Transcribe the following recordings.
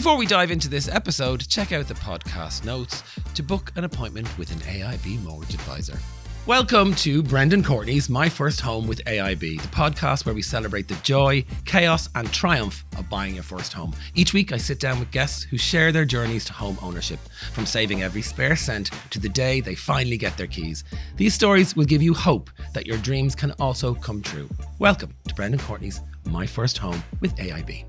Before we dive into this episode, check out the podcast notes to book an appointment with an AIB mortgage advisor. Welcome to Brendan Courtney's My First Home with AIB, the podcast where we celebrate the joy, chaos and triumph of buying your first home. Each week I sit down with guests who share their journeys to home ownership, from saving every spare cent to the day they finally get their keys. These stories will give you hope that your dreams can also come true. Welcome to Brendan Courtney's My First Home with AIB.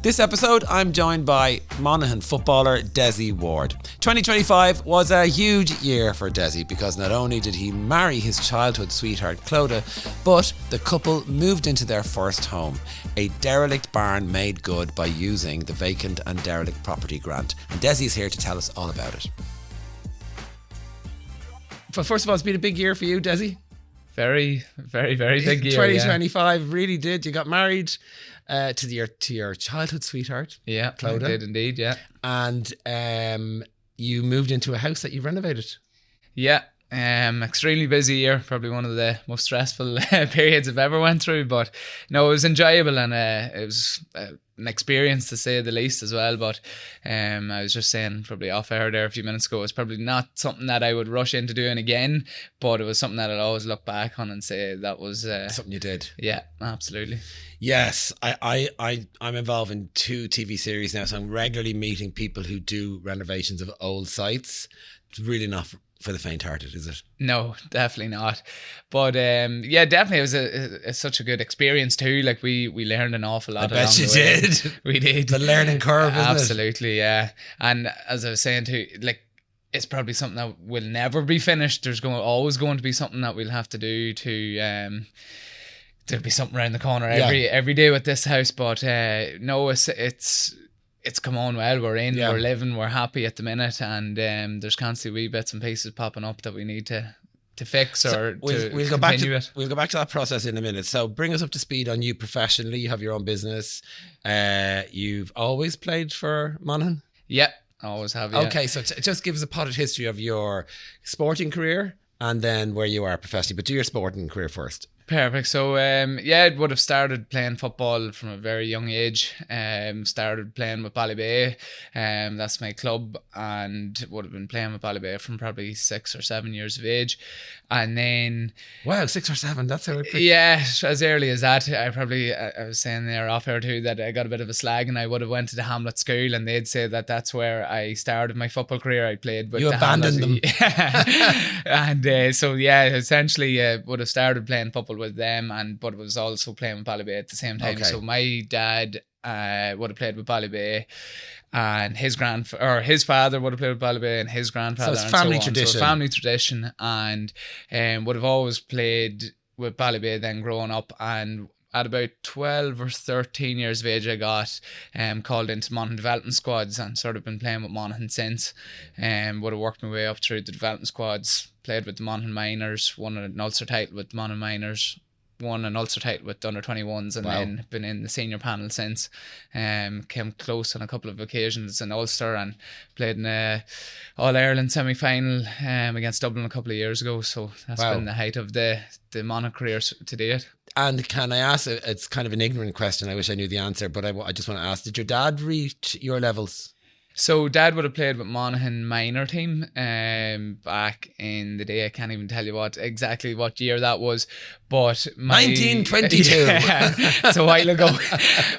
This episode, I'm joined by Monaghan footballer Dessie Ward. 2025 was a huge year for Dessie because not only did he marry his childhood sweetheart Clodagh, but the couple moved into their first home, a derelict barn made good by using the vacant and derelict property grant. And Dessie's here to tell us all about it. But first of all, it's been a big year for you, Dessie. Very big year. 2025 really did. You got married to your childhood sweetheart. Yeah, Clodagh. I did indeed, yeah. And you moved into a house that you renovated. Yeah. Extremely busy year, probably one of the most stressful periods I've ever went through, but no, it was enjoyable and it was an experience to say the least as well. But I was just saying probably off air there a few minutes ago, it's probably not something that I would rush into doing again, but it was something that I'll always look back on and say that was something you did. Yeah, absolutely. Yes, I'm involved in 2 TV series now, so I'm regularly meeting people who do renovations of old sites. It's really not for the faint-hearted, is it? No, definitely not. But yeah, definitely it was such a good experience too. Like we learned an awful lot. I bet you did. We did. The learning curve, isn't it? Absolutely, yeah. And as I was saying too, like it's probably something that will never be finished. There's always going to be something that we'll have to do to. There'll be something around the corner every day with this house. But no, it's come on well. We're in, we're living, we're happy at the minute, and there's constantly wee bits and pieces popping up that we need to fix or we'll go back to it. We'll go back to that process in a minute. So bring us up to speed on you professionally. You have your own business. You've always played for Monaghan? Yeah, always have. Yeah. Okay, so just give us a potted history of your sporting career and then where you are professionally. But do your sporting career first. Perfect. So I would have started playing football from a very young age. Started playing with Ballybay. That's my club, and would have been playing with Ballybay from probably 6 or 7 years of age. And then wow, 6 or 7, that's how it yeah, as early as that. I was saying there off air too that I got a bit of a slag, and I would have went to the Hamlet school, and they'd say that that's where I started my football career. I played with you abandoned them. And so yeah, essentially would have started playing football with them, but was also playing with Ballybay at the same time. Okay. So my dad would have played with Ballybay, and his father would have played with Ballybay, and his grandfather. So it's family tradition. So family tradition, and would have always played with Ballybay then growing up. And at about 12 or 13 years of age, I got called into Monaghan development squads and sort of been playing with Monaghan since. Would have worked my way up through the development squads, played with the Monaghan Minors, won an Ulster title with the Monaghan Minors, won an Ulster title with the under-21s, and then been in the senior panel since. Came close on a couple of occasions in Ulster and played in a All-Ireland semi-final against Dublin a couple of years ago. So that's been the height of the Monaghan career to date. And can I ask, it's kind of an ignorant question, I wish I knew the answer, but I just want to ask, did your dad reach your levels? So dad would have played with Monaghan minor team back in the day. I can't even tell you exactly what year that was, but 1922. Yeah, it's a while ago.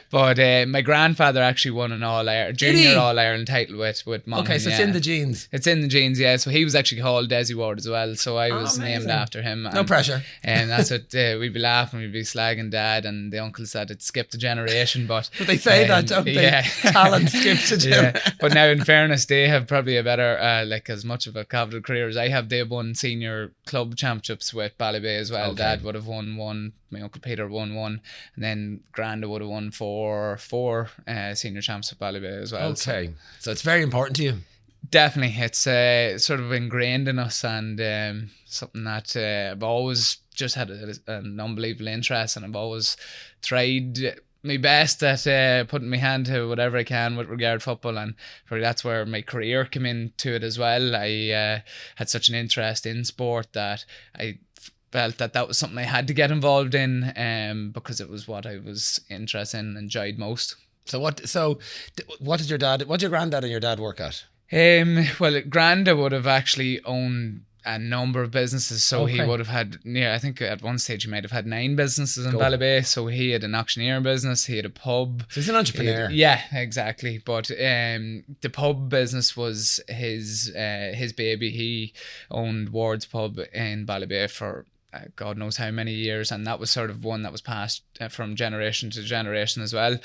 But my grandfather actually won an junior All-Ireland title with Monaghan. Okay, so it's in the genes. It's in the genes, yeah. So he was actually called Dessie Ward as well. So I was named after him. No pressure. And that's what we'd be laughing, we'd be slagging dad, and the uncle said it skipped a generation. But they say that, don't they? Yeah. Talent skips a generation. But now, in fairness, they have probably a better, as much of a coveted career as I have. They have won senior club championships with Ballybay as well. Okay. Dad would have won one. My uncle Peter won one, and then Granda would have won four senior champs with Ballybay as well. Okay, so it's very important to you. Definitely, it's sort of ingrained in us, and something that I've always just had an unbelievable interest, and I've always tried my best at putting my hand to whatever I can with regard to football, and probably that's where my career came into it as well. I had such an interest in sport that I felt that was something I had to get involved in because it was what I was interested in and enjoyed most. So what did your granddad and your dad work at? Well, Granda would have actually owned a number of businesses, so he Okay. would have had I think at one stage he might have had 9 businesses in Ballybay. So he had an auctioneering business, he had a pub. So he's an entrepreneur. Yeah, exactly. But the pub business was his baby. He owned Ward's pub in Ballybay for God knows how many years, and that was sort of one that was passed from generation to generation as well.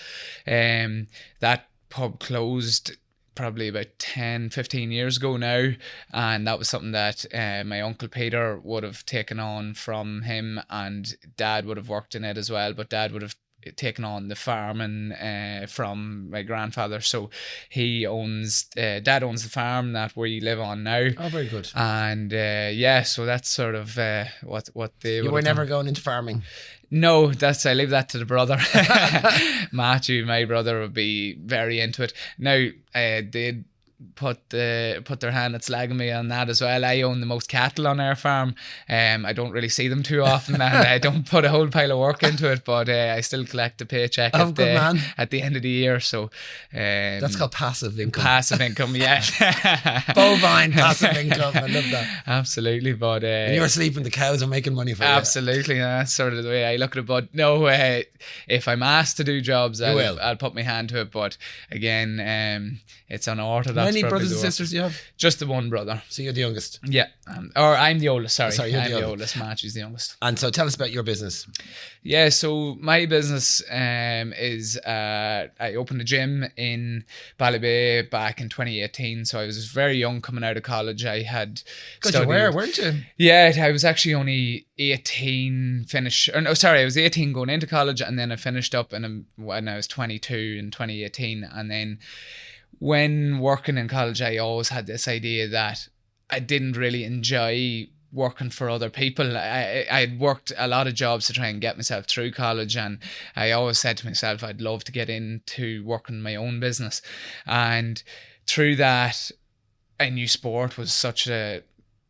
That pub closed probably about 10-15 years ago now, and that was something that my uncle Peter would have taken on from him, and Dad would have worked in it as well, but Dad would have taken on the farming from my grandfather. So he owns Dad owns the farm that we live on now. Oh, very good. And so that's sort of what they You were never going into farming? No, I leave that to the brother. Matthew, my brother, would be very into it. Now, they'd put their hand at slagging me on that as well. I own the most cattle on our farm. I don't really see them too often, and I don't put a whole pile of work into it, but I still collect a paycheck at the end of the year. So that's called passive income. Passive income, yeah. Bovine passive income. I love that. Absolutely, but and you're sleeping, the cows are making money for you. Absolutely, that's sort of the way I look at it. But no, if I'm asked to do jobs, I'll put my hand to it. But again, it's unorthodox. How many brothers and sisters do you have? Just the one brother. So you're the youngest? Yeah. Or I'm the oldest, sorry. You're I'm the oldest. Matthew's the youngest. And so tell us about your business. Yeah, so my business is I opened a gym in Ballybay back in 2018. So I was very young coming out of college. I had studied. You were, weren't you? Yeah, I was actually only 18 I was 18 going into college, and then I finished up when I was 22 in 2018. And then when working in college, I always had this idea that I didn't really enjoy working for other people. I'd worked a lot of jobs to try and get myself through college, and I always said to myself I'd love to get into working my own business. And through that, I knew sport was such a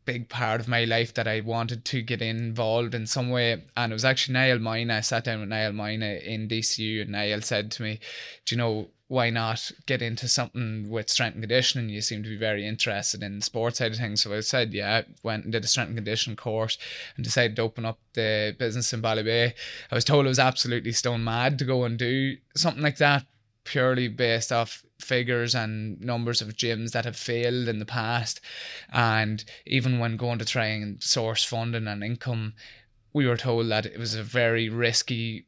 big part of my life that I wanted to get involved in some way. And it was actually Niall Moyna. I sat down with Niall Moyna in DCU, and Niall said to me, do you know, why not get into something with strength and conditioning? You seem to be very interested in the sports side of things. So I said, yeah, went and did a strength and conditioning course and decided to open up the business in Ballybay. I was told I was absolutely stone mad to go and do something like that, purely based off figures and numbers of gyms that have failed in the past. And even when going to try and source funding and income, we were told that it was a very risky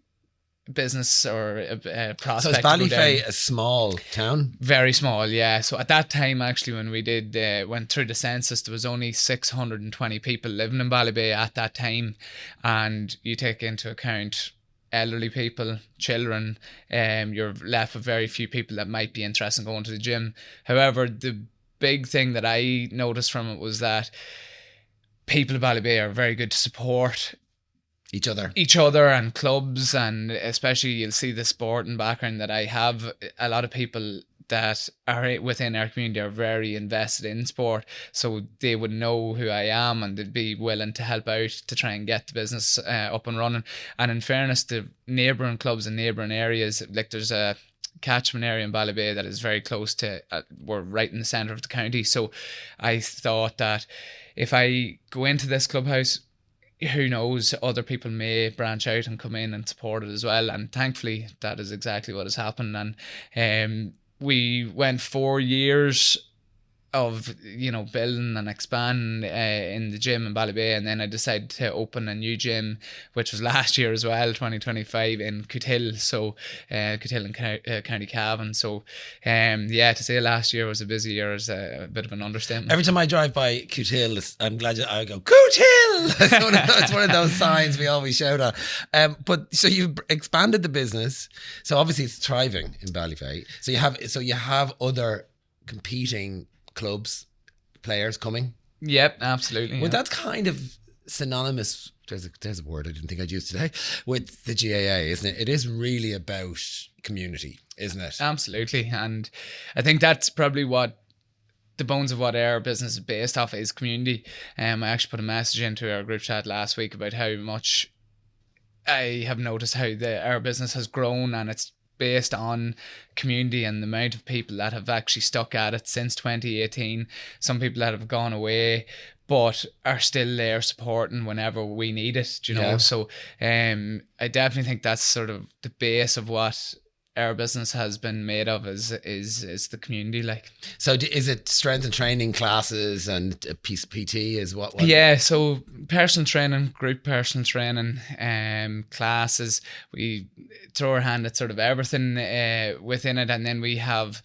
business or a prospect. So is Ballybay a small town? Very small, yeah. So at that time, actually, when we went through the census, there was only 620 people living in Ballybay at that time. And you take into account elderly people, children, you're left with very few people that might be interested in going to the gym. However, the big thing that I noticed from it was that people in Ballybay are very good to support each other and clubs, and especially you'll see the sporting background that I have. A lot of people that are within our community are very invested in sport, so they would know who I am and they'd be willing to help out to try and get the business up and running. And in fairness, the neighbouring clubs and neighbouring areas, like there's a catchment area in Ballybay that is very close to we're right in the centre of the county. So I thought that if I go into this clubhouse, who knows, other people may branch out and come in and support it as well. And thankfully that is exactly what has happened. And we went 4 years of building and expanding in the gym in Ballybay, and then I decided to open a new gym, which was last year as well, 2025, in Coothill. So Coothill in County Cavan. So to say last year was a busy year is a bit of an understatement. Every time I drive by Coothill, I'm glad I go Coothill. It's one of those signs we always shout at. But so you've expanded the business, so obviously it's thriving in Ballybay. So you have other competing clubs, players coming. Yep, absolutely. Well, that's kind of synonymous. There's a word I didn't think I'd use today with the GAA, isn't it? It is really about community, isn't it? Absolutely, and I think that's probably what the bones of what our business is based off is community. I actually put a message into our group chat last week about how much I have noticed how our business has grown, and it's based on community and the amount of people that have actually stuck at it since 2018. Some people that have gone away but are still there supporting whenever we need it, you know. So I definitely think that's sort of the base of what our business has been made of, is the community. Like, so is it strength and training classes and a piece of PT is what yeah, so personal training, group personal training, classes. We throw our hand at sort of everything within it, and then we have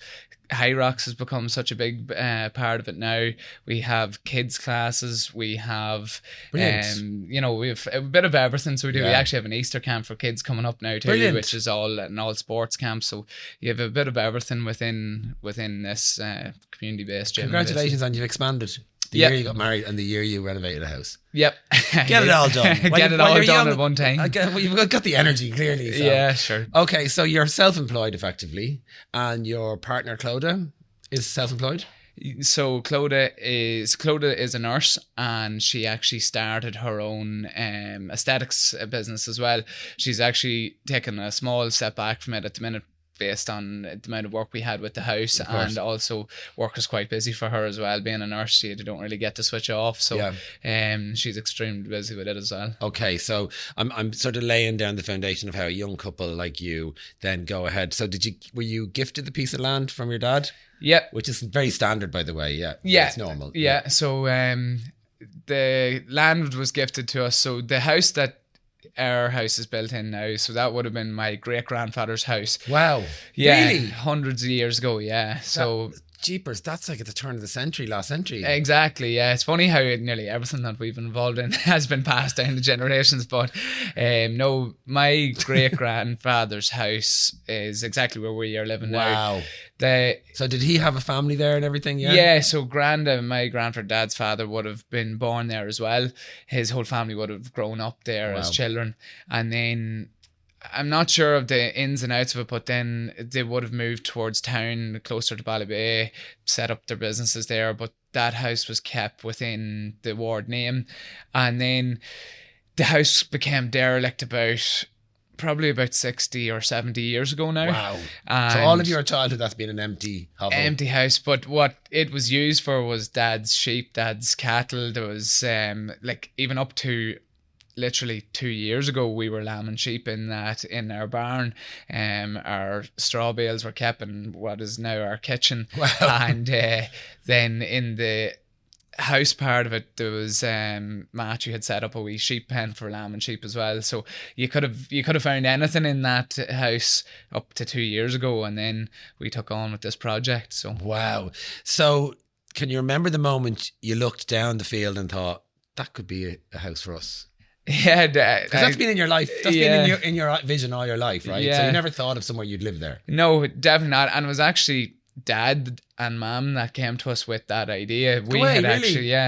High Rocks has become such a big part of it now. We have kids classes, we have you know, we have a bit of everything. So we actually have an Easter camp for kids coming up now too, which is an all sports camp. So you have a bit of everything within this community based gym. Congratulations on you've expanded. The year you got married and the year you renovated a house. Yep. Get it all done. Get it all done at one time. You've got the energy, clearly. So. Yeah, sure. Okay, so you're self-employed effectively, and your partner, Clodagh, is self-employed? So Clodagh is a nurse, and she actually started her own aesthetics business as well. She's actually taken a small step back from it at the minute, based on the amount of work we had with the house, and also work is quite busy for her as well. Being a nurse, you don't really get to switch off, so she's extremely busy with it as well. Okay, so I'm sort of laying down the foundation of how a young couple like you then go ahead. So were you gifted the piece of land from your dad? Yeah, which is very standard, by the way. Yeah, it's normal. Yeah, so the land was gifted to us. So the house that our house is built in now, so that would have been my great-grandfather's house. Wow. Yeah, really? Hundreds of years ago. Yeah. So jeepers, that's like at the turn of the century, last century. Exactly, yeah. It's funny how nearly everything that we've been involved in has been passed down the generations, but no, my great-grandfather's house is exactly where we are living now. Wow. So did he have a family there and everything? Yeah, so my grandfather, dad's father, would have been born there as well. His whole family would have grown up there as children. And then I'm not sure of the ins and outs of it, but then they would have moved towards town, closer to Ballybay, set up their businesses there. But that house was kept within the ward name. And then the house became derelict probably about 60 or 70 years ago now. Wow. And so all of your childhood, that's been an empty hovel. Empty house. But what it was used for was dad's sheep, dad's cattle. There was even up to literally 2 years ago, we were lambing sheep in our barn. Our straw bales were kept in what is now our kitchen. Wow. And then in the house part of it, there was Matthew had set up a wee sheep pen for lamb and sheep as well. So you could have found anything in that house up to 2 years ago, and then we took on with this project. So wow. So can you remember the moment you looked down the field and thought that could be a house for us? Yeah, because that's been in your life. That's been in your vision all your life, right? Yeah. So you never thought of somewhere you'd live there. No, definitely not. And it was actually Dad and Mum that came to us with that idea.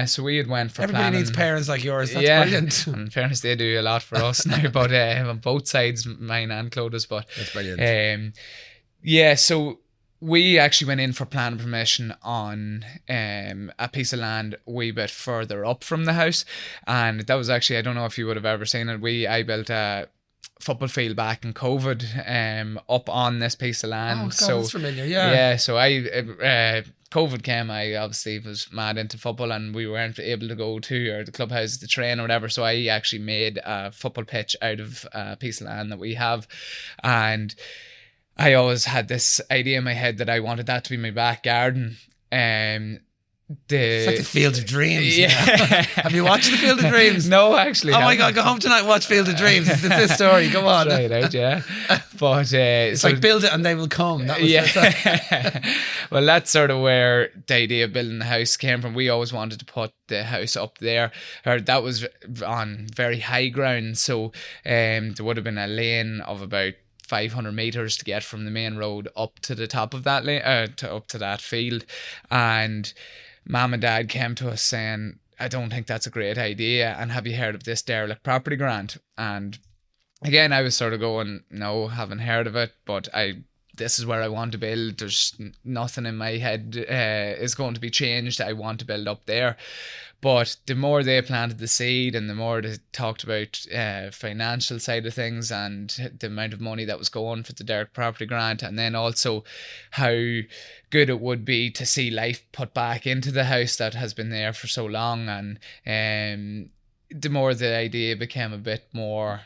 So we had went for everybody planning. Needs parents like yours. That's brilliant. And in fairness, they do a lot for us now, but on both sides, mine and Clodough's. But that's brilliant. So we actually went in for planning permission on a piece of land a wee bit further up from the house, and that was actually, I don't know if you would have ever seen it. I built a football field back in COVID up on this piece of land. Oh God, so that's familiar. Yeah. So COVID came, I obviously was mad into football, and we weren't able to go to the clubhouse to train or whatever, so I actually made a football pitch out of a piece of land that we have. And I always had this idea in my head that I wanted that to be my back garden. It's like the Field of Dreams. Yeah. Have you watched the Field of Dreams? No, actually. Oh my God, go home tonight and watch Field of Dreams. It's this story. Go on. Try it out, yeah. But it's like build it and they will come. That was Well, that's sort of where the idea of building the house came from. We always wanted to put the house up there. That was on very high ground, so there would have been a lane of about 500 meters to get from the main road up to the top of that lane, up to that field. And Mum and Dad came to us saying, I don't think that's a great idea, and have you heard of this derelict property grant? And again, I was sort of going, no, haven't heard of it, but I this is where I want to build. There's nothing in my head is going to be changed. I want to build up there. But the more they planted the seed and the more they talked about financial side of things and the amount of money that was going for the derelict property grant, and then also how good it would be to see life put back into the house that has been there for so long, and the more the idea became a bit more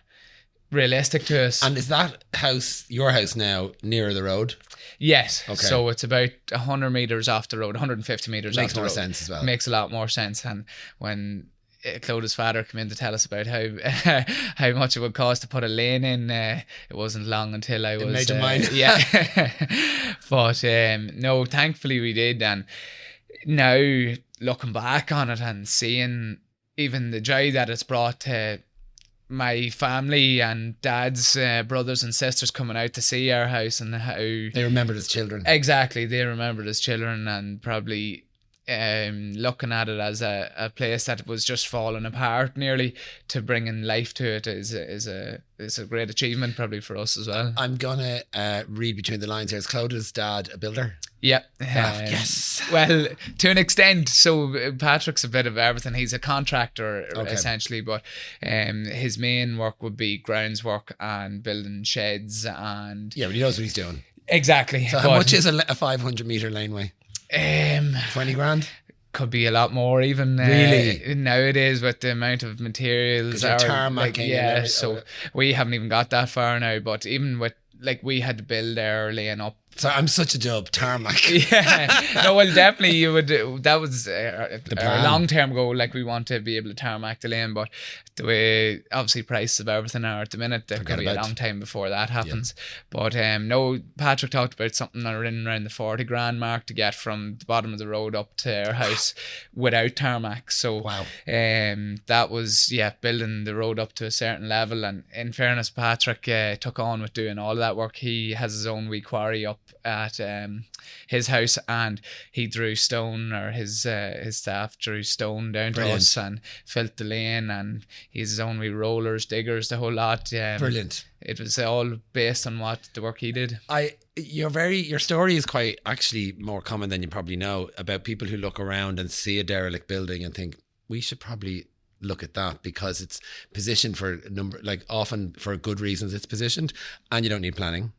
realistic to us. And is that house, your house now, nearer the road? Yes. Okay. So it's about 100 metres off the road, 150 metres off the road. Makes more sense as well. Makes a lot more sense. And when Clodagh's father came in to tell us about how much it would cost to put a lane in, it wasn't long until I was... It made your mind. Yeah. But no, thankfully we did. And now looking back on it and seeing even the joy that it's brought to my family and dad's brothers and sisters coming out to see our house, and how they remembered as children. Exactly, they remembered as children, and probably looking at it as a place that was just falling apart nearly, to bringing life to it is a great achievement probably for us as well. I'm gonna read between the lines here. Is Clodagh's dad a builder? Yeah. Yes. Well, to an extent. So Patrick's a bit of everything. He's a contractor essentially, but his main work would be grounds work and building sheds and... Yeah, but he knows what he's doing. Exactly. So how much is a 500 metre laneway? 20 grand? Could be a lot more even. Really? Nowadays with the amount of materials. Tarmacking. So we haven't even got that far now, but even with, like, we had to build our laying up. So I'm such a dub, tarmac. Yeah. No, well, definitely you would. That was our long-term goal. Like, we want to be able to tarmac the lane, but the way obviously prices of everything are at the minute, there could be a long time before that happens. But no, Patrick talked about something around the 40 grand mark to get from the bottom of the road up to our house without tarmac. So wow. That was building the road up to a certain level. And in fairness, Patrick took on with doing all of that work. He has his own wee quarry up at his house, and he drew stone, or his staff drew stone down to us and filled the lane, and he's his own wee rollers, diggers, the whole lot. Brilliant. It was all based on what the work he did. Your story is quite actually more common than you probably know, about people who look around and see a derelict building and think we should probably look at that because it's positioned for a number, like often for good reasons it's positioned, and you don't need planning.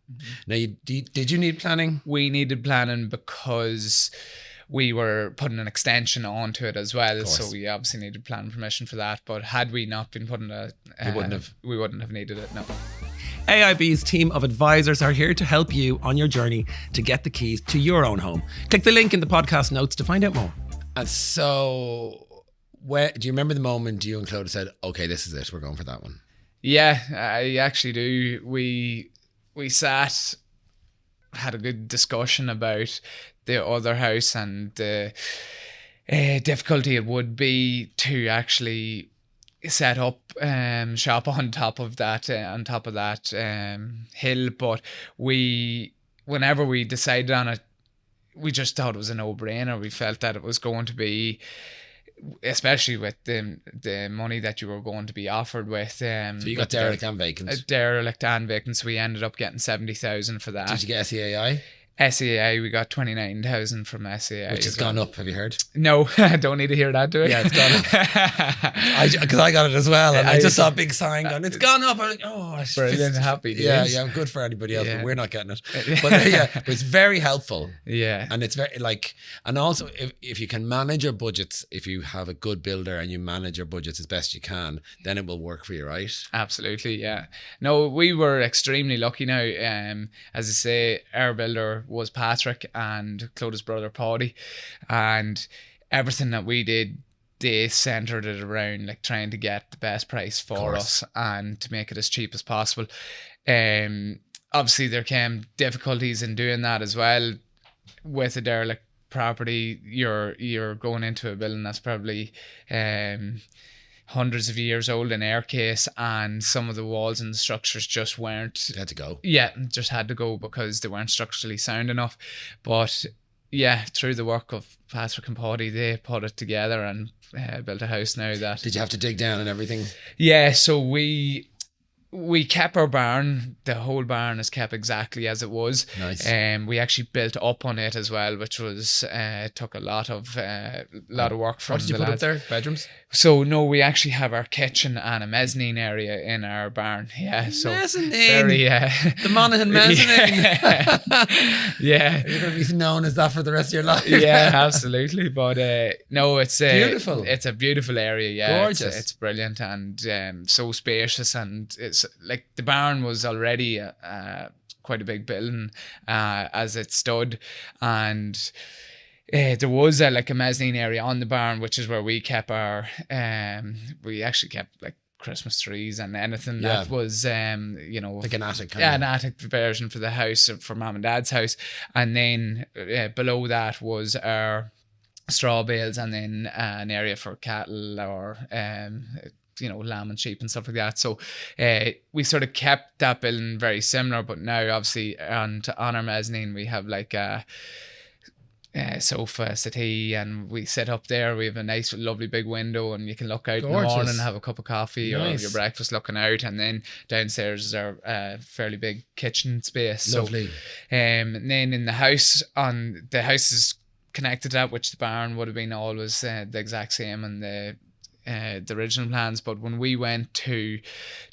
Now, did you need planning? We needed planning because we were putting an extension onto it as well, so we obviously needed planning permission for that. But had we not been putting we wouldn't have needed it. No. AIB's team of advisors are here to help you on your journey to get the keys to your own home. Click the link in the podcast notes to find out more. And so, do you remember the moment you and Clodagh said, okay, this is it, we're going for that one? Yeah, I actually do. We sat, had a good discussion about the other house and the difficulty it would be to actually set up shop on top of that hill. But whenever we decided on it, we just thought it was a no-brainer. We felt that it was going to be, especially with the money that you were going to be offered with. So you got derelict and vacant. Derelict and vacant. So we ended up getting 70,000 for that. Did you get SEAI? SEA, we got 29,000 from SEA. Which has gone up, have you heard? No, I don't need to hear that, do I? Yeah, it's gone up. Because I got it as well, and I just saw a big sign going, it's gone up. I'm like, oh, brilliant, happy days. Yeah, I'm good for anybody else, but we're not getting it. But it's very helpful. Yeah. And it's very, and also if you can manage your budgets, if you have a good builder and you manage your budgets as best you can, then it will work for you, right? Absolutely, yeah. No, we were extremely lucky now. As I say, our builder was Patrick and Clodagh's brother Paddy, and everything that we did, they centered it around like trying to get the best price for us and to make it as cheap as possible. Obviously there came difficulties in doing that as well. With a derelict property, you're going into a building that's probably hundreds of years old in our case, and some of the walls and the structures just weren't... They had to go. Yeah, just had to go because they weren't structurally sound enough. But yeah, through the work of Patrick and Paddy, they put it together and built a house now that... Did you have to dig down and everything? Yeah, so we We kept our barn. The whole barn is kept exactly as it was. Nice. We actually built up on it as well, which was took a lot of work from. What did you the put lads. up there? Bedrooms? So no, we actually have our kitchen and a mezzanine area in our barn. Yeah, so Mezzanine. very The Monaghan mezzanine. Yeah. You're going to be known as that for the rest of your life. Yeah, absolutely. But no, it's beautiful. It's a beautiful area. Yeah, gorgeous. It's brilliant and so spacious, and it's like the barn was already quite a big building as it stood, and there was a mezzanine area on the barn, which is where we kept our we actually kept like Christmas trees and anything that was like an attic an attic version for the house, for mom and dad's house. And then below that was our straw bales, and then an area for cattle or lamb and sheep and stuff like that. So we sort of kept that building very similar, but now obviously on our mezzanine we have like a sofa, settee, and we sit up there. We have a nice lovely big window, and you can look out in the morning and have a cup of coffee or your breakfast looking out. And then downstairs is our fairly big kitchen space. Lovely. So and then in the house, the house is connected to that, which the barn would have been always the exact same and the original plans. But when we went to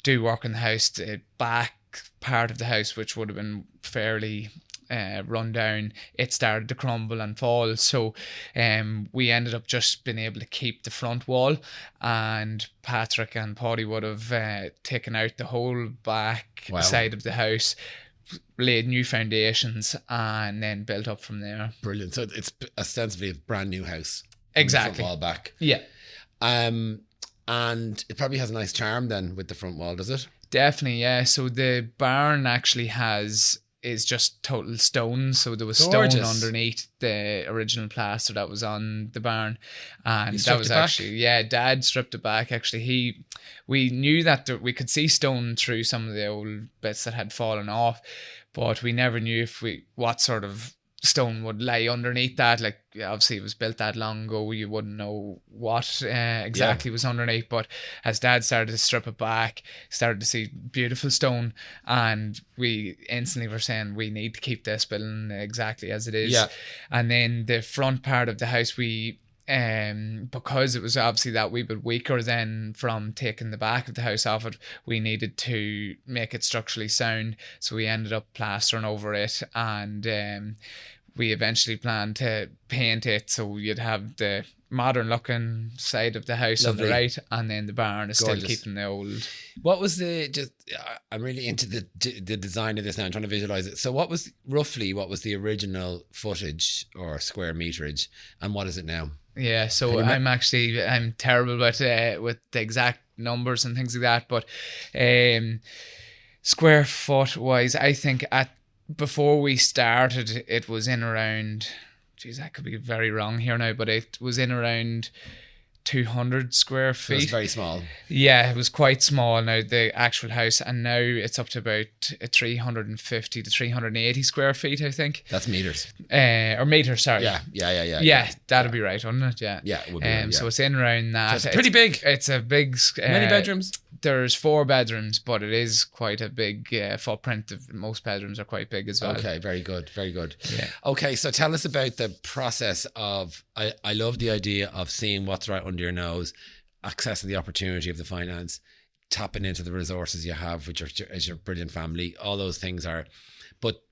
do work in the house, the back part of the house, which would have been fairly run down, it started to crumble and fall. So we ended up just being able to keep the front wall, and Patrick and Paddy would have taken out the whole back side of the house, laid new foundations, and then built up from there. Brilliant. So it's ostensibly a brand new house. Exactly. Front wall back. Yeah. And it probably has a nice charm then with the front wall, does it? Definitely, yeah. So the barn actually is just total stone. So there was stone underneath the original plaster that was on the barn, and that was actually Dad stripped it back. Actually, we knew that we could see stone through some of the old bits that had fallen off, but we never knew what sort of stone would lie underneath that. Like, obviously it was built that long ago, you wouldn't know what exactly was underneath. But as Dad started to strip it back, started to see beautiful stone, and we instantly were saying we need to keep this building exactly as it is. And then the front part of the house, we because it was obviously that wee bit weaker then from taking the back of the house off it, we needed to make it structurally sound, so we ended up plastering over it, and we eventually planned to paint it so you'd have the modern looking side of the house on the right, and then the barn is still keeping the old. What was I'm really into the design of this now. I'm trying to visualize it. So what was the original footage or square meterage, and what is it now? Yeah, so I'm terrible with the exact numbers and things like that, but square foot wise, I think before we started, it was in around, geez, I could be very wrong here now, but it was in around 200 square feet. So it's very small. Yeah, it was quite small now, the actual house, and now it's up to about 350 to 380 square feet, I think. That's meters. Or meters, sorry. Yeah, that'd be right, wouldn't it? Yeah. Yeah, it would be right, So it's in around that. So it's pretty big. It's a big... Many bedrooms? There's 4 bedrooms, but it is quite a big footprint. Most bedrooms are quite big as well. Okay, very good, very good. Yeah. Okay, so tell us about the process of, I love the idea of seeing what's right under your nose, accessing the opportunity of the finance, tapping into the resources you have, which is your brilliant family. All those things are, but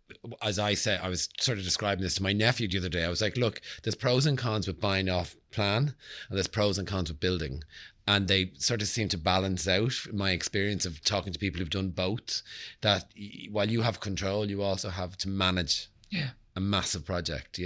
as I say, I was sort of describing this to my nephew the other day. I was like, look, there's pros and cons with buying off plan, and there's pros and cons with building. And they sort of seem to balance out, in my experience of talking to people who've done both, that while you have control, you also have to manage a massive project,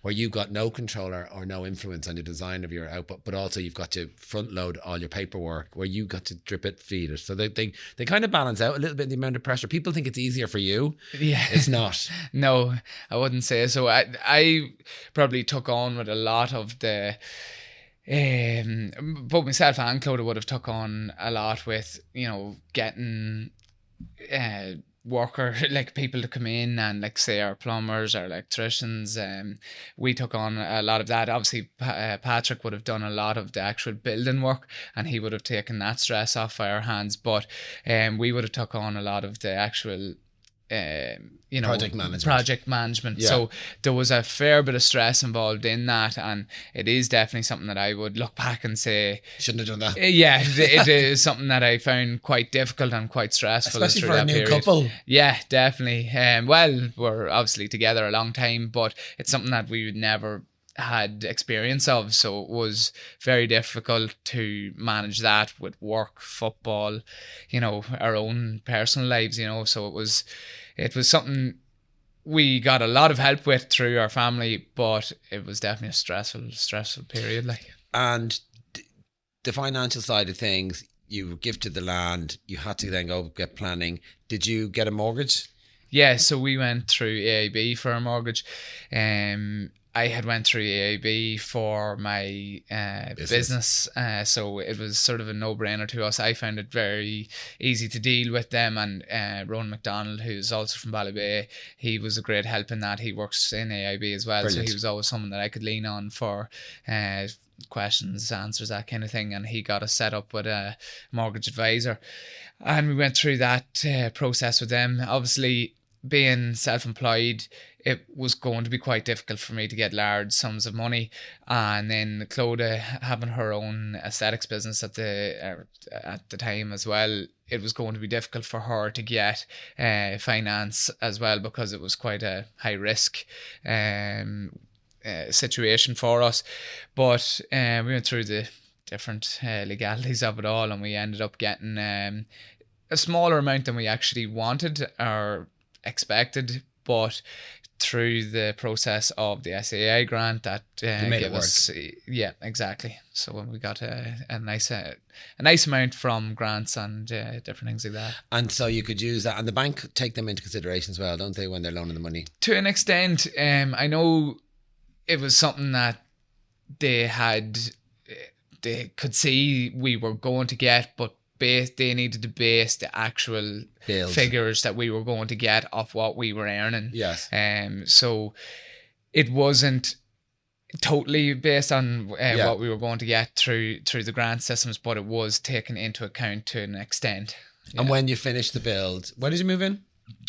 where you've got no control or no influence on the design of your output, but also you've got to front load all your paperwork, where you got to drip it, feed it. So they kind of balance out a little bit the amount of pressure. People think it's easier for you. Yeah. It's not. No, I wouldn't say so. I probably took on with a lot of the... both myself and Clodagh would have took on a lot with, getting worker, like people to come in and like say our plumbers, our electricians. We took on a lot of that. Obviously, Patrick would have done a lot of the actual building work, and he would have taken that stress off our hands. But we would have took on a lot of the actual project management. Yeah. So there was a fair bit of stress involved in that, and it is definitely something that I would look back and say shouldn't have done that. Yeah, it is something that I found quite difficult and quite stressful, especially for a new couple. Yeah, definitely. Well, we're obviously together a long time, but it's something that we would never had experience of, so it was very difficult to manage that with work, football, our own personal lives, so it was something we got a lot of help with through our family, but it was definitely a stressful period. And the financial side of things, you were gifted the land, you had to then go get planning. Did you get a mortgage? Yeah, so we went through AIB for a mortgage. I had went through AIB for my business, so it was sort of a no-brainer to us. I found it very easy to deal with them, and Rowan McDonald, who's also from Ballybay, he was a great help in that. He works in AIB as well. Brilliant. So he was always someone that I could lean on for questions, answers, that kind of thing, and he got us set up with a mortgage advisor, and we went through that process with them. Obviously, being self-employed, it was going to be quite difficult for me to get large sums of money, and then Clodagh having her own aesthetics business at the time as well, it was going to be difficult for her to get finance as well, because it was quite a high risk situation for us. But we went through the different legalities of it all, and we ended up getting a smaller amount than we actually wanted or expected, but through the process of the SAI grant that gave us, yeah, exactly. So when we got a nice amount from grants and different things like that, and so you could use that, and the bank take them into consideration as well, don't they, when they're loaning the money? To an extent. I know it was something that they could see we were going to get, but they needed to base the actual figures that we were going to get off what we were earning. Yes. So it wasn't totally based on what we were going to get through the grant systems, but it was taken into account to an extent. Yeah. And when you finished the build, when did you move in?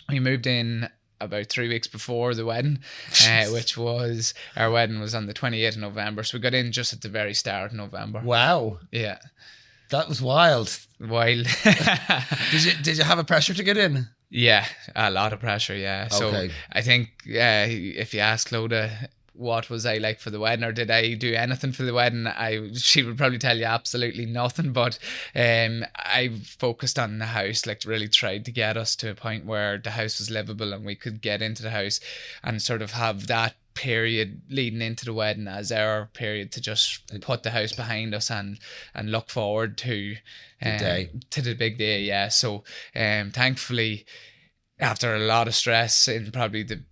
We moved in about 3 weeks before the wedding, which was, our wedding was on the 28th of November. So we got in just at the very start of November. Wow. Yeah. That was wild. Wild. Did you have a pressure to get in? Yeah, a lot of pressure, yeah. So okay. I think if you ask Clodagh what was I like for the wedding, or did I do anything for the wedding, she would probably tell you absolutely nothing. But I focused on the house, really tried to get us to a point where the house was livable and we could get into the house, and sort of have that period leading into the wedding as our period to just put the house behind us and look forward to the big day. Yeah. So thankfully, after a lot of stress in probably the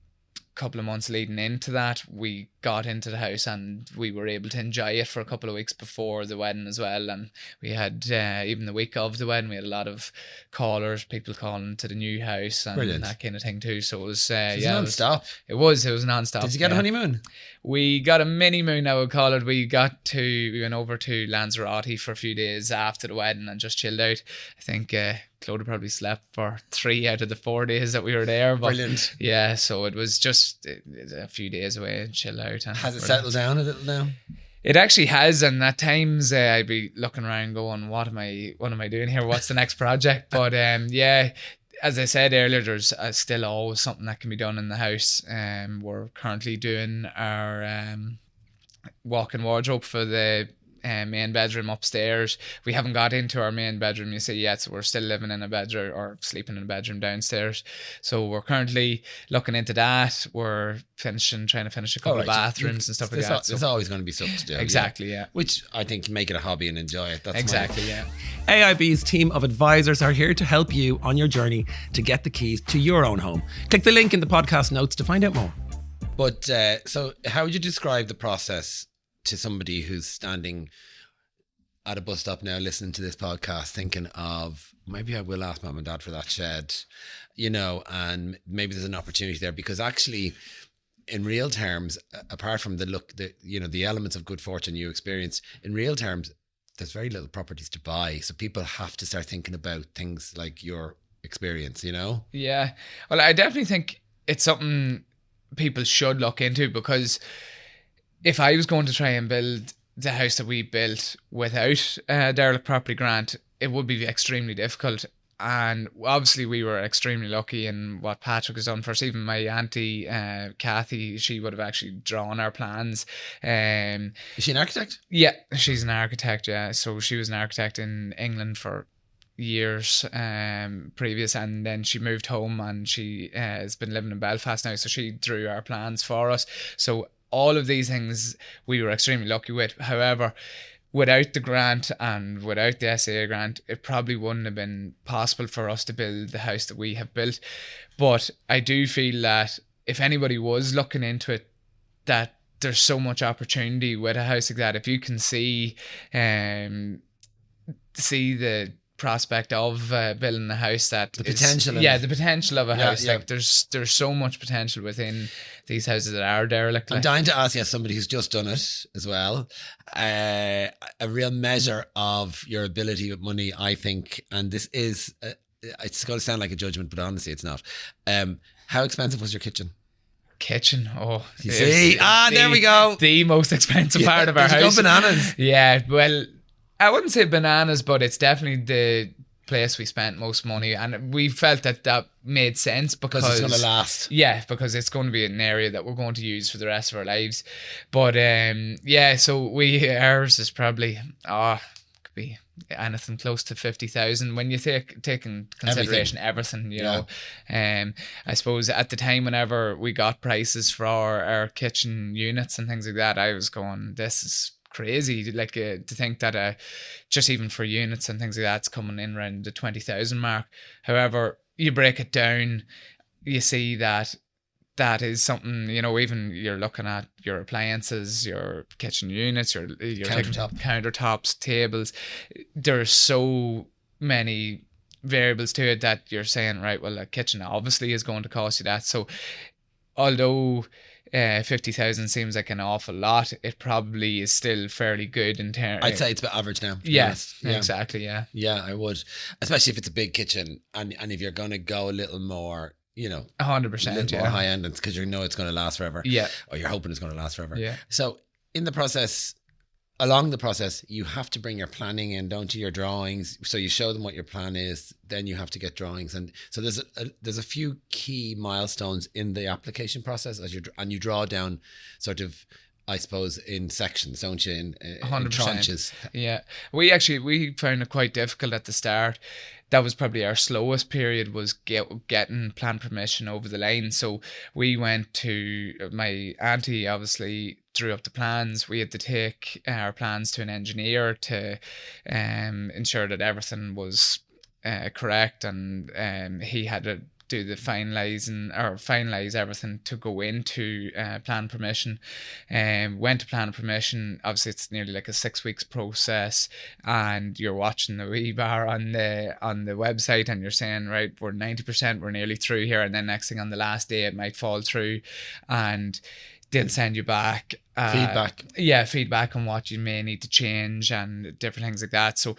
couple of months leading into that, we got into the house and we were able to enjoy it for a couple of weeks before the wedding as well. And we had even the week of the wedding, we had a lot of callers, people calling to the new house and Brilliant. That kind of thing too. So it was non-stop. It was non-stop. Did you get a honeymoon? We got a mini moon, I would call it. We went over to Lanzarote for a few days after the wedding and just chilled out. I think Clodagh probably slept for 3 out of the 4 days that we were there. But Brilliant. Yeah, so it was just a few days away and chill out. And has it settled down a little now? It actually has, and at times I'd be looking around going, what am I doing here? What's the next project? But yeah, as I said earlier, there's still always something that can be done in the house. We're currently doing our walk-in wardrobe for the main bedroom upstairs. We haven't got into our main bedroom, you see, yet, so we're still living in a bedroom or sleeping in a bedroom downstairs. So we're currently looking into that. We're trying to finish a couple of bathrooms and stuff like that. There's always going to be stuff to do. Exactly, yeah. Which I think make it a hobby and enjoy it. That's exactly, yeah. AIB's team of advisors are here to help you on your journey to get the keys to your own home. Click the link in the podcast notes to find out more. But so how would you describe the process to somebody who's standing at a bus stop now listening to this podcast thinking of maybe I will ask mum and dad for that shed, and maybe there's an opportunity there, because actually in real terms, apart from the elements of good fortune you experience, in real terms, there's very little properties to buy. So people have to start thinking about things like your experience, Yeah. Well, I definitely think it's something people should look into, because if I was going to try and build the house that we built without a derelict property grant, it would be extremely difficult. And obviously we were extremely lucky in what Patrick has done for us. Even my auntie, Kathy, she would have actually drawn our plans. Is she an architect? Yeah, she's an architect, yeah. So she was an architect in England for years previous, and then she moved home, and she has been living in Belfast now. So she drew our plans for us. So all of these things we were extremely lucky with. However, without the grant and without the SAA grant, it probably wouldn't have been possible for us to build the house that we have built. But I do feel that if anybody was looking into it, that there's so much opportunity with a house like that. If you can see the prospect of building a house, that the potential of a house, like there's so much potential within these houses that are derelict. I'm dying to ask you, as somebody who's just done it as well, a real measure of your ability with money, I think, and this is it's going to sound like a judgment, but honestly it's not. How expensive was your kitchen? Oh, you see, there we go, the most expensive part of our house. Go bananas. Yeah, well, I wouldn't say bananas, but it's definitely the place we spent most money, and we felt that made sense because it's going to last. Yeah, because it's going to be an area that we're going to use for the rest of our lives. But so ours is probably could be anything close to 50,000 when you take in consideration everything, you know. I suppose at the time, whenever we got prices for our kitchen units and things like that, I was going, this is crazy, like to think that just even for units and things like that, it's coming in around the 20,000 mark. However, you break it down, you see that is something, you know, even you're looking at your appliances, your kitchen units, your countertops, tables. There's so many variables to it that you're saying, right, well, a kitchen obviously is going to cost you that. So although 50,000 seems like an awful lot, it probably is still fairly good in terms. I'd say it's about average now. Yes, exactly. Yeah, I would, especially if it's a big kitchen, and if you're going to go a little more, you know, 100%, more high end, because you know it's going to last forever. Yeah, or you're hoping it's going to last forever. Yeah. So along the process, you have to bring your planning in, don't you? Your drawings. So you show them what your plan is, then you have to get drawings, and so there's a few key milestones in the application process and you draw down sort of, I suppose, in sections, don't you? In 100%. Tranches. Yeah, we found it quite difficult at the start. That was probably our slowest period, was getting plan permission over the line. So we went to my auntie, obviously drew up the plans. We had to take our plans to an engineer to ensure that everything was correct, and he had to do the finalize everything to go into plan permission. Went to plan permission. Obviously it's nearly like a 6 weeks process, and you're watching the wee bar on the website, and you're saying, right, we're 90%, we're nearly through here, and then next thing on the last day it might fall through, and they'll send you back feedback on what you may need to change and different things like that. So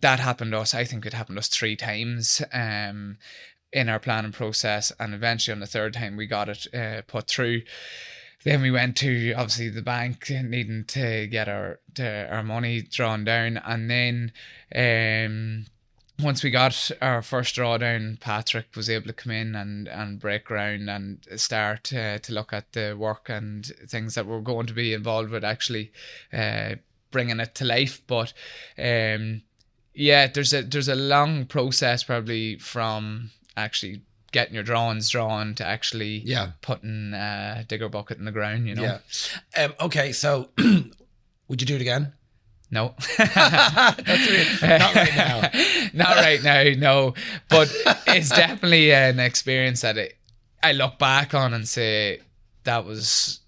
that happened to us. I think it happened to us 3 times in our planning process, and eventually on the 3rd time we got it put through. Then we went to, obviously, the bank, needing to get our money drawn down, and then once we got our first drawdown, Patrick was able to come in and break ground and start to look at the work and things that were going to be involved with actually bringing it to life. But there's a long process probably from actually getting your drawings drawn to actually putting a digger bucket in the ground, you know. Okay, so would you do it again? No. Not right now. Not right now, no. But it's definitely an experience that I look back on and say that was.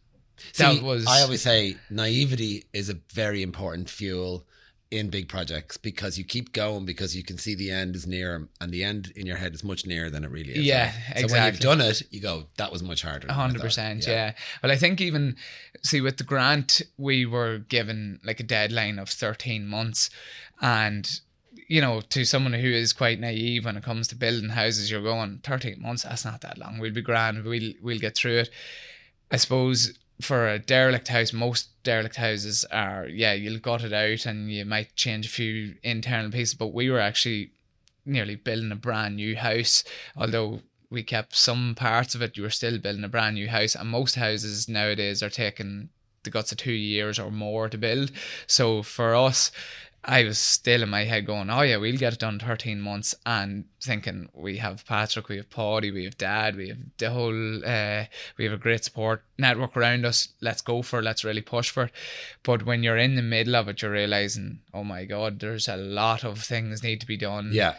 I always say naivety is a very important fuel in big projects because you keep going because you can see the end is near, and the end in your head is much nearer than it really is. Yeah, So exactly. when you've done it, you go, that was much harder. 100%. Yeah. Well, I think even see with the grant, we were given like a deadline of 13 months, and you know, to someone who is quite naive when it comes to building houses, you're going 13 months. That's not that long. We'll be grand. We'll get through it. I suppose for a derelict house, most derelict houses are, you'll gut it out and you might change a few internal pieces, but we were actually nearly building a brand new house. Although we kept some parts of it, you were still building a brand new house, and most houses nowadays are taking the guts of 2 years or more to build. So for us, I was still in my head going, oh yeah, we'll get it done in 13 months, and thinking we have Patrick, we have Paddy, we have Dad, we have the whole, we have a great support network around us. Let's go for it. Let's really push for it. But when you're in the middle of it, you're realizing, oh my God, there's a lot of things need to be done. Yeah.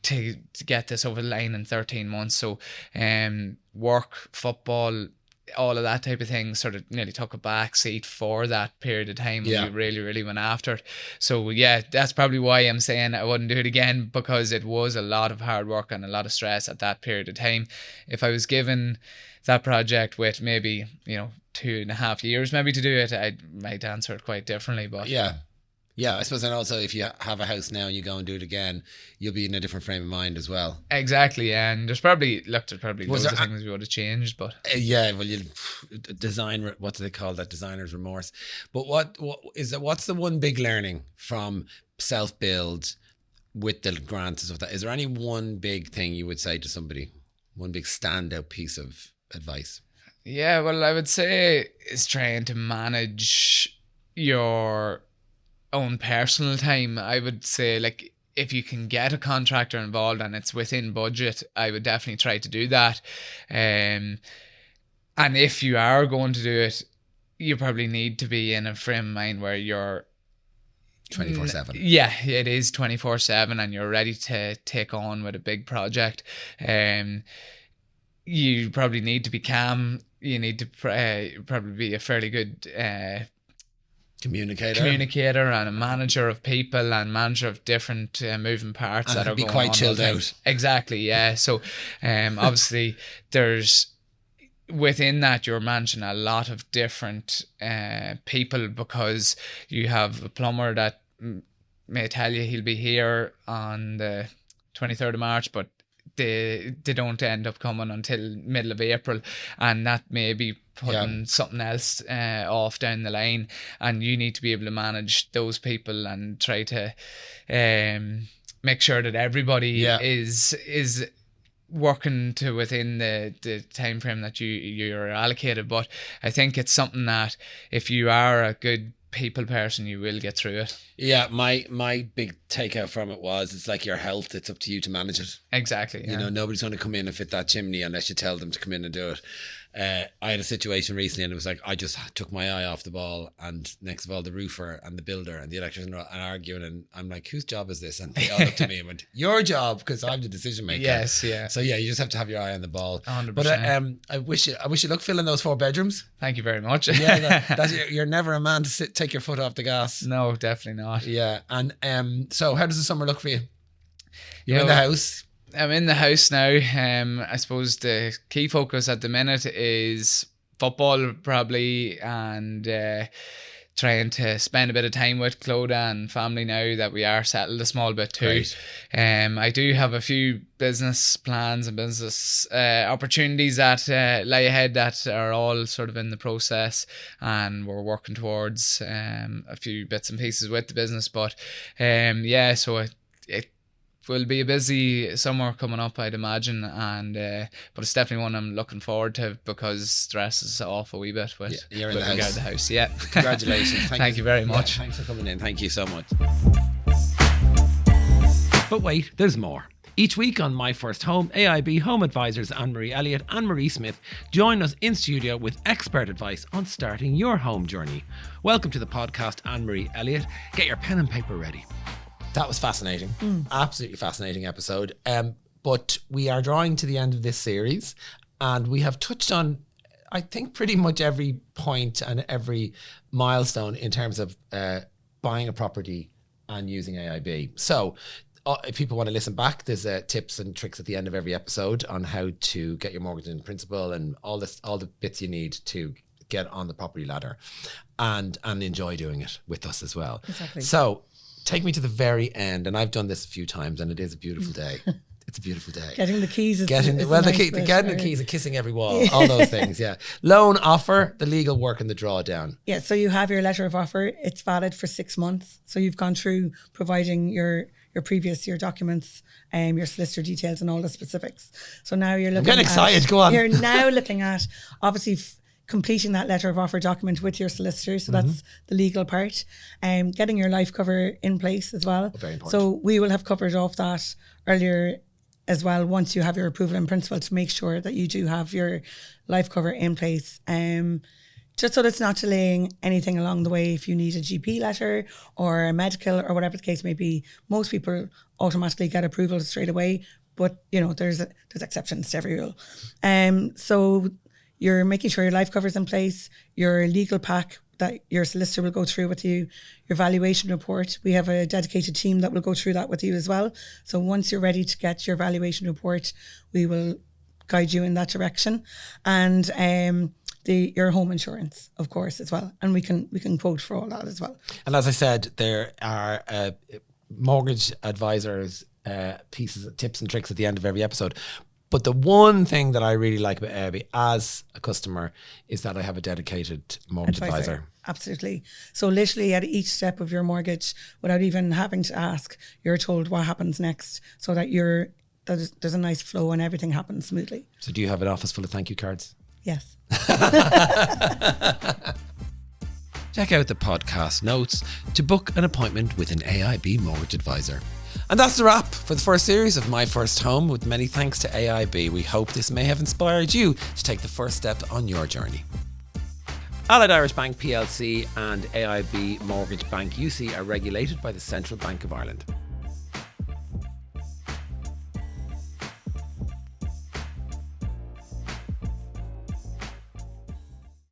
To get this over the line in 13 months. So, work, football, all of that type of thing sort of nearly took a back seat for that period of time. We really, really went after it. So yeah, that's probably why I'm saying I wouldn't do it again, because it was a lot of hard work and a lot of stress at that period of time. If I was given that project with maybe, 2.5 years maybe to do it, I might answer it quite differently. But yeah, I suppose. And also, if you have a house now and you go and do it again, you'll be in a different frame of mind as well. Exactly. And there's probably loads of things we would have changed, but well, you design, what do they call that? Designer's remorse. But what's the one big learning from self-build with the grants and stuff like that? Is there any one big thing you would say to somebody, one big standout piece of advice? Yeah, well, I would say is trying to manage your own personal time. I would say, like, if you can get a contractor involved and it's within budget, I would definitely try to do that. And if you are going to do it, you probably need to be in a frame of mind where you're 24/7. Yeah, it is 24/7, and you're ready to take on with a big project. You probably need to be calm. You need to probably be a fairly good communicator and a manager of people and manager of different moving parts and that are be going quite on chilled out. Exactly, yeah. So obviously there's within that you're managing a lot of different people, because you have a plumber that may tell you he'll be here on the 23rd of March, but they don't end up coming until middle of April, and that may be putting something else off down the line, and you need to be able to manage those people and try to make sure that everybody is working to within the time frame that you're allocated. But I think it's something that if you are a good people person, you will get through it. Yeah, my big takeout from it was, it's like your health, it's up to you to manage it. Exactly. You know, nobody's going to come in and fit that chimney unless you tell them to come in and do it. I had a situation recently, and it was like I just took my eye off the ball, and next of all the roofer and the builder and the electrician are arguing, and I'm like, whose job is this? And they all looked at me and went, your job, because I'm the decision maker. Yes, yeah. So yeah, you just have to have your eye on the ball. 100%. But I wish you luck filling those 4 bedrooms. Thank you very much. Yeah, you're never a man to take your foot off the gas. No, definitely not. Yeah, and so how does the summer look for you? You're in the house. I'm in the house now. I suppose the key focus at the minute is football probably, and trying to spend a bit of time with Clodagh and family now that we are settled a small bit too. Right. I do have a few business plans and business opportunities that lie ahead that are all sort of in the process, and we're working towards a few bits and pieces with the business. But so it will be a busy summer coming up, I'd imagine, and but it's definitely one I'm looking forward to, because stress is off a wee bit with you're in the house. Yeah. Congratulations. Thank you very much. Thanks for coming in. Thank you so much. But wait, there's more. Each week on My First Home, AIB Home Advisors Anne-Marie Elliott and Marie Smith join us in studio with expert advice on starting your home journey. Welcome to the podcast, Anne-Marie Elliott. Get your pen and paper ready. That was fascinating. Absolutely fascinating episode. But we are drawing to the end of this series, and we have touched on, I think, pretty much every point and every milestone in terms of buying a property and using AIB. So if people want to listen back, there's tips and tricks at the end of every episode on how to get your mortgage in principle and all the bits you need to get on the property ladder and enjoy doing it with us as well. Exactly. So take me to the very end, and I've done this a few times, and it is a beautiful day. It's a beautiful day. Getting the keys is getting nice the keys and kissing every wall, all those things. Yeah. Loan offer, the legal work, and the drawdown. Yeah. So you have your letter of offer. It's valid for 6 months. So you've gone through providing your documents, your solicitor details, and all the specifics. So now you're looking. I'm getting excited. Go on. You're now looking at obviously completing that letter of offer document with your solicitor. So that's the legal part. Getting your life cover in place as well. Very important. So we will have covered off that earlier as well, once you have your approval in principle, to make sure that you do have your life cover in place. Just so that it's not delaying anything along the way. If you need a GP letter or a medical or whatever the case may be, most people automatically get approval straight away. But, there's exceptions to every rule. So you're making sure your life cover is in place, your legal pack that your solicitor will go through with you, your valuation report. We have a dedicated team that will go through that with you as well. So once you're ready to get your valuation report, we will guide you in that direction. And your home insurance, of course, as well. And we can quote for all that as well. And as I said, there are mortgage advisors pieces of tips and tricks at the end of every episode. But the one thing that I really like about AIB as a customer is that I have a dedicated mortgage advisor. Absolutely. So literally at each step of your mortgage, without even having to ask, you're told what happens next, so that there's a nice flow and everything happens smoothly. So do you have an office full of thank you cards? Yes. Check out the podcast notes to book an appointment with an AIB mortgage advisor. And that's the wrap for the first series of My First Home, with many thanks to AIB. We hope this may have inspired you to take the first step on your journey. Allied Irish Bank PLC and AIB Mortgage Bank UC are regulated by the Central Bank of Ireland.